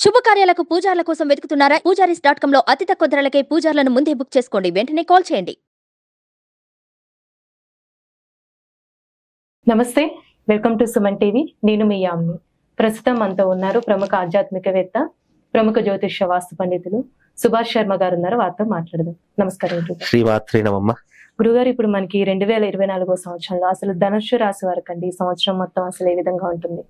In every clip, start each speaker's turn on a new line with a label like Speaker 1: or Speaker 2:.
Speaker 1: శుభకార్యాలకు పూజార్ల కోసం వెతుకుతున్నారా? పూజారీస్.com లో అతి తక్కువ ధరలకే పూజార్లను ముందే బుక్ చేసుకోండి. వెంటనే కాల్ చేయండి.
Speaker 2: నమస్తే, వెల్కమ్ టు సుమన్ టీవీ. నేను మీ యామ్ని. ప్రస్తుతం మనతో ఉన్నారు ప్రముఖ ఆధ్యాత్మికవేత్త, ప్రముఖ జ్యోతిష్య వాస్తు పండితులు సుభాష్ శర్మ గారు ఉన్నారు. వారితో మాట్లాడదాం. నమస్కారం
Speaker 3: శ్రీమాత్రే నమః.
Speaker 2: గురుగారు, ఇప్పుడు మనకి 2024 సంవత్సరంలో అసలు ధనుస్సు రాశి వారికి అండి ఈ సంవత్సరం మొత్తం అసలు ఏ విధంగా ఉంటుంది?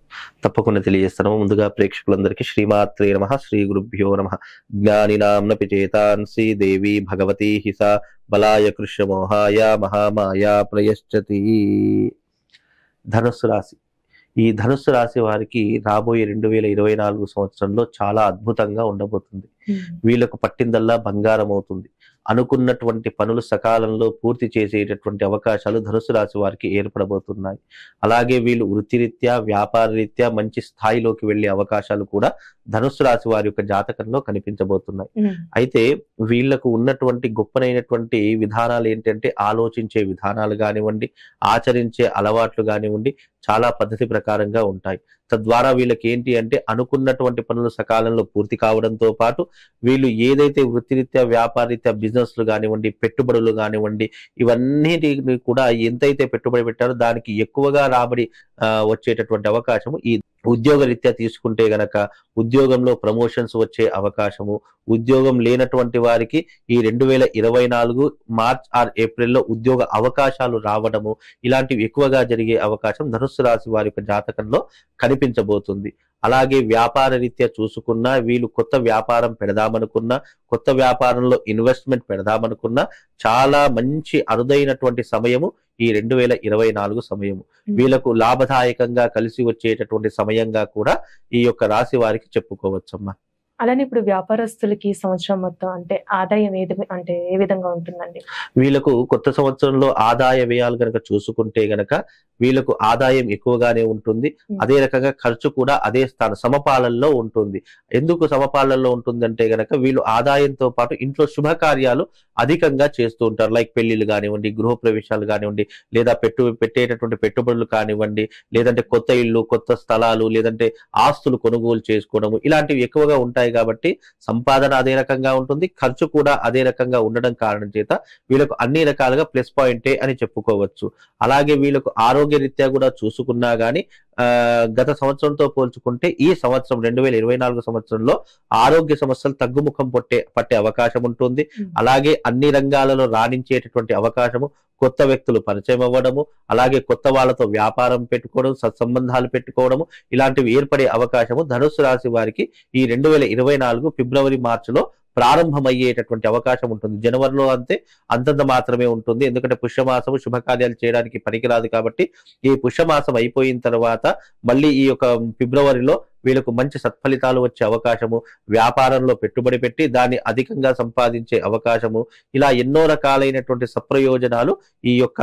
Speaker 3: తప్పకుండా తెలియజేస్తాను. ముందుగా ప్రేక్షకులందరికీ శ్రీమాత్రే నమః, శ్రీ గురుభ్యో నమః. జ్ఞానినాంనపి చేతాంసి దేవి భగవతి హిస బలాయ కృష్ణమోహాయ మహామాయ ప్రయశ్చతి. ధనుస్సు రాశి. ఈ ధనుస్సు రాశి వారికి రాబోయే 2024 సంవత్సరంలో చాలా అద్భుతంగా ఉండబోతుంది. వీళ్ళకు పట్టిందల్లా బంగారం అవుతుంది. అనుకున్నటువంటి పనులు సకాలంలో పూర్తి చేసేటటువంటి అవకాశాలు ధనుసు రాశి వారికి ఏర్పడబోతున్నాయి. అలాగే వీళ్ళు వృత్తిరీత్యా, వ్యాపార రీత్యా మంచి స్థాయిలోకి వెళ్లే అవకాశాలు కూడా ధనుస్సు రాశి వారి యొక్క జాతకంలో కనిపించబోతున్నాయి. అయితే వీళ్లకు ఉన్నటువంటి గొప్పనైనటువంటి విధానాలు ఏంటంటే, ఆలోచించే విధానాలు కానివ్వండి, ఆచరించే అలవాట్లు కానివ్వండి, చాలా పద్ధతి ప్రకారంగా ఉంటాయి. తద్వారా వీళ్ళకి ఏంటి అంటే, అనుకున్నటువంటి పనులు సకాలంలో పూర్తి కావడంతో పాటు వీళ్ళు ఏదైతే వృత్తిరీత్యా, వ్యాపారరీత్యా బిజినెస్లు కానివ్వండి, పెట్టుబడులు కానివ్వండి, ఇవన్నిటిని కూడా ఎంతైతే పెట్టుబడి పెట్టారో దానికి ఎక్కువగా రాబడి వచ్చేటటువంటి అవకాశము ఈ ఉద్యోగ రీత్యా తీసుకుంటే గనక ఉద్యోగంలో ప్రమోషన్స్ వచ్చే అవకాశము, ఉద్యోగం లేనటువంటి వారికి ఈ 2024 మార్చ్ ఆర్ ఏప్రిల్లో ఉద్యోగ అవకాశాలు రావడము, ఇలాంటివి ఎక్కువగా జరిగే అవకాశం ధనుస్సు రాశి వారి యొక్క జాతకంలో కనిపించబోతుంది. అలాగే వ్యాపార రీత్యా చూసుకున్నా, వీళ్ళు కొత్త వ్యాపారం పెడదామనుకున్నా, కొత్త వ్యాపారంలో ఇన్వెస్ట్మెంట్ పెడదామనుకున్నా చాలా మంచి అరుదైనటువంటి సమయము ఈ 2024 సమయము. వీళ్ళకు లాభదాయకంగా కలిసి వచ్చేటటువంటి సమయంగా కూడా ఈ యొక్క రాశి వారికి చెప్పుకోవచ్చమ్మా.
Speaker 2: అలానే ఇప్పుడు వ్యాపారస్తులకి ఈ సంవత్సరం మొత్తం అంటే ఆదాయం ఏ విధంగా ఉంటుందండి?
Speaker 3: వీళ్ళకు కొత్త సంవత్సరంలో ఆదాయ వ్యయాలు గనక చూసుకుంటే గనక వీళ్ళకు ఆదాయం ఎక్కువగానే ఉంటుంది. అదే రకంగా ఖర్చు కూడా అదే సమపాలనలో ఉంటుంది. ఎందుకు సమపాలనలో ఉంటుందంటే గనక వీళ్ళు ఆదాయంతో పాటు ఇంట్లో శుభకార్యాలు అధికంగా చేస్తూ ఉంటారు. లైక్ పెళ్లిళ్ళు కానివ్వండి, గృహప్రవేశాలు కానివ్వండి, లేదా పెట్టేటటువంటి పెట్టుబడులు కానివ్వండి, లేదంటే కొత్త ఇల్లు, కొత్త స్థలాలు, లేదంటే ఆస్తులు కొనుగోలు చేసుకోవడము, ఇలాంటివి ఎక్కువగా ఉంటాయి. కాబట్టి సంపాదన అదే రకంగా ఉంటుంది, ఖర్చు కూడా అదే రకంగా ఉండడం కారణం చేత వీళ్ళకు అన్ని రకాలుగా ప్లస్ పాయింటే అని చెప్పుకోవచ్చు. అలాగే వీళ్ళకు ఆరోగ్య రీత్యా కూడా చూసుకున్నా గానీ గత సంవత్సరంతో పోల్చుకుంటే ఈ సంవత్సరం 2024 సంవత్సరంలో ఆరోగ్య సమస్యలు తగ్గుముఖం పట్టే అవకాశం ఉంటుంది. అలాగే అన్ని రంగాలలో రాణించేటటువంటి అవకాశము, కొత్త వ్యక్తులు పరిచయం అవ్వడము, అలాగే కొత్త వాళ్ళతో వ్యాపారం పెట్టుకోవడం, సత్సంబంధాలు పెట్టుకోవడము, ఇలాంటివి ఏర్పడే అవకాశము ధనుస్సు రాశి వారికి ఈ 2024 ఫిబ్రవరి మార్చిలో ప్రారంభమయ్యేటటువంటి అవకాశం ఉంటుంది. జనవరిలో అంతంత మాత్రమే ఉంటుంది. ఎందుకంటే పుష్యమాసము శుభకార్యాలు చేయడానికి పనికిరాదు. కాబట్టి ఈ పుష్యమాసం అయిపోయిన తర్వాత మళ్ళీ ఈ యొక్క ఫిబ్రవరిలో వీళ్ళకు మంచి సత్ఫలితాలు వచ్చే అవకాశము, వ్యాపారంలో పెట్టుబడి పెట్టి దాన్ని అధికంగా సంపాదించే అవకాశము, ఇలా ఎన్నో రకాలైనటువంటి సప్రయోజనాలు ఈ యొక్క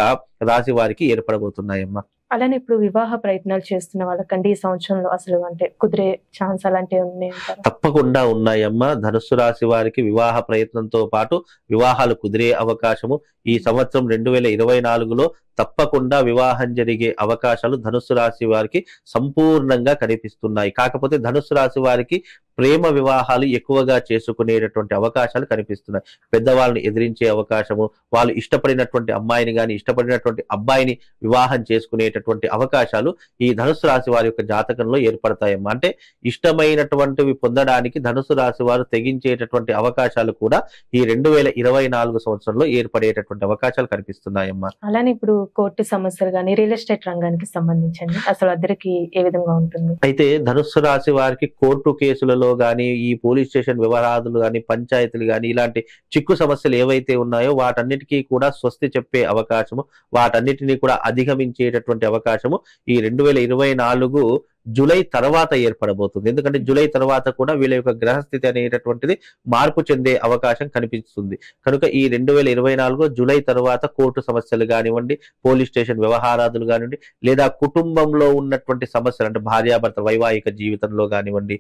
Speaker 3: రాశి వారికి ఏర్పడబోతున్నాయమ్మా.
Speaker 2: అలానే ఇప్పుడు వివాహ ప్రయత్నాలు చేస్తున్న వాళ్ళకండి ఈ సంవత్సరంలో అసలు అంటే కుదిరే ఛాన్స్ అలాంటివి ఉన్నాయి?
Speaker 3: తప్పకుండా ఉన్నాయమ్మా. ధనుస్సు రాశి వారికి వివాహ ప్రయత్నంతో పాటు వివాహాలు కుదిరే అవకాశము ఈ సంవత్సరం 2024లో తప్పకుండా వివాహం జరిగే అవకాశాలు ధనుస్సు రాశి వారికి సంపూర్ణంగా కనిపిస్తున్నాయి. కాకపోతే ధనుస్సు రాశి వారికి ప్రేమ వివాహాలు ఎక్కువగా చేసుకునేటటువంటి అవకాశాలు కనిపిస్తున్నాయి. పెద్దవాళ్ళని ఎదిరించే అవకాశము, వాళ్ళు ఇష్టపడినటువంటి అమ్మాయిని కానీ ఇష్టపడినటువంటి అబ్బాయిని వివాహం చేసుకునేటటువంటి అవకాశాలు ఈ ధనుస్సు రాశి వారి యొక్క జాతకంలో ఏర్పడతాయమ్మా. అంటే ఇష్టమైనటువంటివి పొందడానికి ధనుస్సు రాశి వారు తెగించేటటువంటి అవకాశాలు కూడా ఈ 2024 సంవత్సరంలో ఏర్పడేటటువంటి అవకాశాలు కనిపిస్తున్నాయమ్మా.
Speaker 2: అలానే ఇప్పుడు కోర్టు సమస్యలు కానీ రియల్ ఎస్టేట్ రంగానికి సంబంధించండి అసలు అద్దరికి ఏ విధంగా ఉంటుంది?
Speaker 3: అయితే ధనుస్సు రాశి వారికి కోర్టు కేసులలో గాని, ఈ పోలీస్ స్టేషన్ వ్యవహారాలు గాని, పంచాయతీలు గాని, ఇలాంటి చిక్కు సమస్యలు ఏవైతే ఉన్నాయో వాటన్నిటికీ కూడా స్వస్తి చెప్పే అవకాశము, వాటన్నిటినీ కూడా అధిగమించేటటువంటి అవకాశము ఈ 2024 జూలై తర్వాత ఏర్పడబోతుంది. ఎందుకంటే జూలై తర్వాత కూడా వీళ్ళ యొక్క గ్రహస్థితి అనేటటువంటిది మార్పు చెందే అవకాశం కనిపిస్తుంది. కనుక ఈ 2024 జూలై తర్వాత కోర్టు సమస్యలు కానివ్వండి, పోలీస్ స్టేషన్ వ్యవహారాదులు కానివ్వండి, లేదా కుటుంబంలో ఉన్నటువంటి సమస్యలు అంటే భార్యాభర్త వైవాహిక జీవితంలో కానివ్వండి,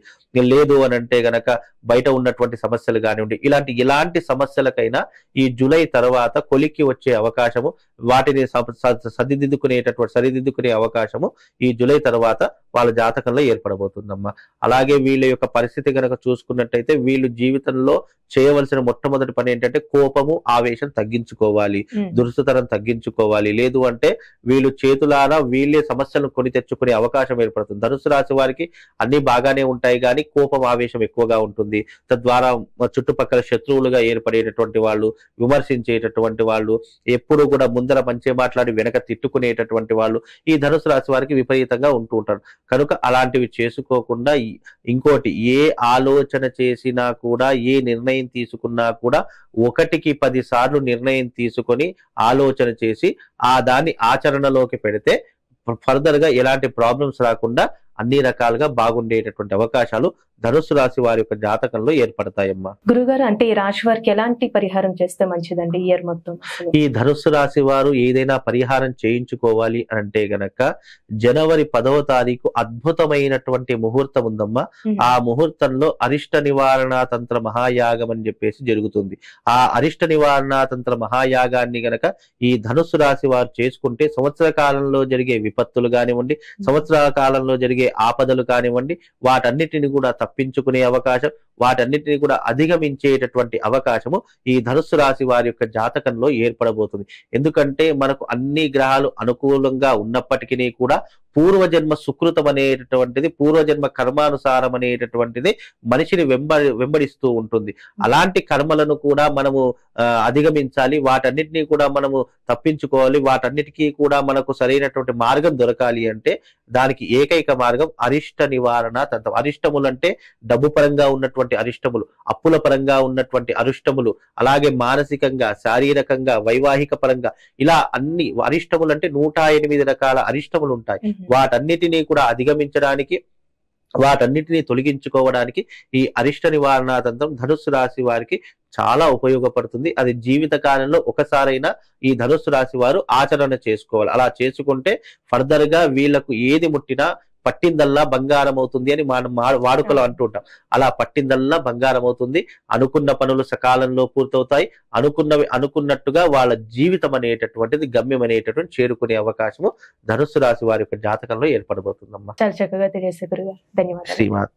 Speaker 3: లేదు అని అంటే గనక బయట ఉన్నటువంటి సమస్యలు కానివ్వండి, ఎలాంటి సమస్యలకైనా ఈ జూలై తర్వాత కొలిక్కి వచ్చే అవకాశము, వాటిని సరిదిద్దుకునే అవకాశము ఈ జూలై తర్వాత వాళ్ళ జాతకంలో ఏర్పడబోతుందమ్మా. అలాగే వీళ్ళ యొక్క పరిస్థితి కనుక చూసుకున్నట్టయితే వీళ్ళు జీవితంలో చేయవలసిన మొట్టమొదటి పని ఏంటంటే కోపము ఆవేశం తగ్గించుకోవాలి, దురుసుతనం తగ్గించుకోవాలి. లేదు అంటే వీళ్ళు చేతులారా వీళ్ళే సమస్యలను కొని తెచ్చుకునే అవకాశం ఏర్పడుతుంది. ధనుసు రాశి వారికి అన్ని బాగానే ఉంటాయి కానీ కోపం ఆవేశం ఎక్కువగా ఉంటుంది. తద్వారా చుట్టుపక్కల శత్రువులుగా ఏర్పడేటటువంటి వాళ్ళు, విమర్శించేటటువంటి వాళ్ళు, ఎప్పుడు కూడా ముందర మంచి మాట్లాడి వెనక తిట్టుకునేటటువంటి వాళ్ళు ఈ ధనుసు రాశి వారికి విపరీతంగా ఉంటూ ఉంటారు. కనుక అలాంటివి చేసుకోకుండా ఇంకోటి ఏ ఆలోచన చేసినా కూడా, ఏ నిర్ణయం తీసుకున్నా కూడా 1కి 10 సార్లు నిర్ణయం తీసుకొని ఆలోచన చేసి దాన్ని ఆచరణలోకి పెడితే ఫర్దర్ గా ఎలాంటి ప్రాబ్లమ్స్ రాకుండా అన్ని రకాలుగా బాగుండేటటువంటి అవకాశాలు ధనుసు రాశి వారి యొక్క జాతకంలో ఏర్పడతాయమ్మా.
Speaker 2: గురుగారు, అంటే ఈ రాశి వారికి ఎలాంటి పరిహారం చేస్తే మంచిదండి ఇయర్ మొత్తం?
Speaker 3: ఈ ధనుసు రాశి వారు ఏదైనా పరిహారం చేయించుకోవాలి అంటే గనక జనవరి 10వ తారీఖు అద్భుతమైనటువంటి ముహూర్తం ఉందమ్మా. ఆ ముహూర్తంలో అరిష్ట నివారణ తంత్ర మహాయాగం అని చెప్పేసి జరుగుతుంది. ఆ అరిష్ట నివారణ తంత్ర మహాయాగాన్ని గనక ఈ ధనుసు రాశి వారు చేసుకుంటే సంవత్సర కాలంలో జరిగే విపత్తులు కానివ్వండి, సంవత్సరాల కాలంలో జరిగే ఆపదలు కానివ్వండి, వాటన్నిటిని కూడా తప్పించుకునే అవకాశం, వాటన్నిటిని కూడా అధిగమించేటటువంటి అవకాశము ఈ ధనుస్సు రాశి వారి యొక్క జాతకంలో ఏర్పడబోతుంది. ఎందుకంటే మనకు అన్ని గ్రహాలు అనుకూలంగా ఉన్నప్పటికీ కూడా పూర్వజన్మ సుకృతం అనేటటువంటిది, పూర్వజన్మ కర్మానుసారం అనేటటువంటిది మనిషిని వెంబడిస్తూ ఉంటుంది. అలాంటి కర్మలను కూడా మనము అధిగమించాలి, వాటన్నిటినీ కూడా మనము తప్పించుకోవాలి, వాటన్నిటికీ కూడా మనకు సరైనటువంటి మార్గం దొరకాలి అంటే దానికి ఏకైక మార్గం అరిష్ట నివారణ తంత్రం. అరిష్టములు అంటే డబ్బు పరంగా ఉన్నటువంటి అరిష్టములు, అప్పుల పరంగా ఉన్నటువంటి అరిష్టములు, అలాగే మానసికంగా, శారీరకంగా, వైవాహిక పరంగా ఇలా అన్ని అరిష్టములు అంటే 108 రకాల అరిష్టములు ఉంటాయి. వాటన్నిటినీ కూడా అధిగమించడానికి, వాటన్నిటినీ తొలగించుకోవడానికి ఈ అరిష్ట నివారణ తంత్రం ధనుస్సు రాశి వారికి చాలా ఉపయోగపడుతుంది. అది జీవిత కాలంలో ఒకసారైనా ఈ ధనుస్సు రాశి వారు ఆచరణ చేసుకోవాలి. అలా చేసుకుంటే ఫర్దర్ గా వీళ్లకు ఏది ముట్టినా పట్టిందల్లా బంగారం అవుతుంది అని మనం వాడుకలో అంటుంటాం. అలా పట్టిందల్లా బంగారం అవుతుంది. అనుకున్న పనులు సకాలంలో పూర్తవుతాయి. అనుకున్నవి అనుకున్నట్టుగా వాళ్ళ జీవితం అనేటటువంటిది, గమ్యం అనేటటువంటి చేరుకునే అవకాశము ధనుస్సు రాశి వారి యొక్క జాతకంలో ఏర్పడబోతుందమ్మా.
Speaker 2: చాలా చక్కగా తెలియజేశారు గురుగారు, ధన్యవాదాలు.
Speaker 3: శ్రీమాత్.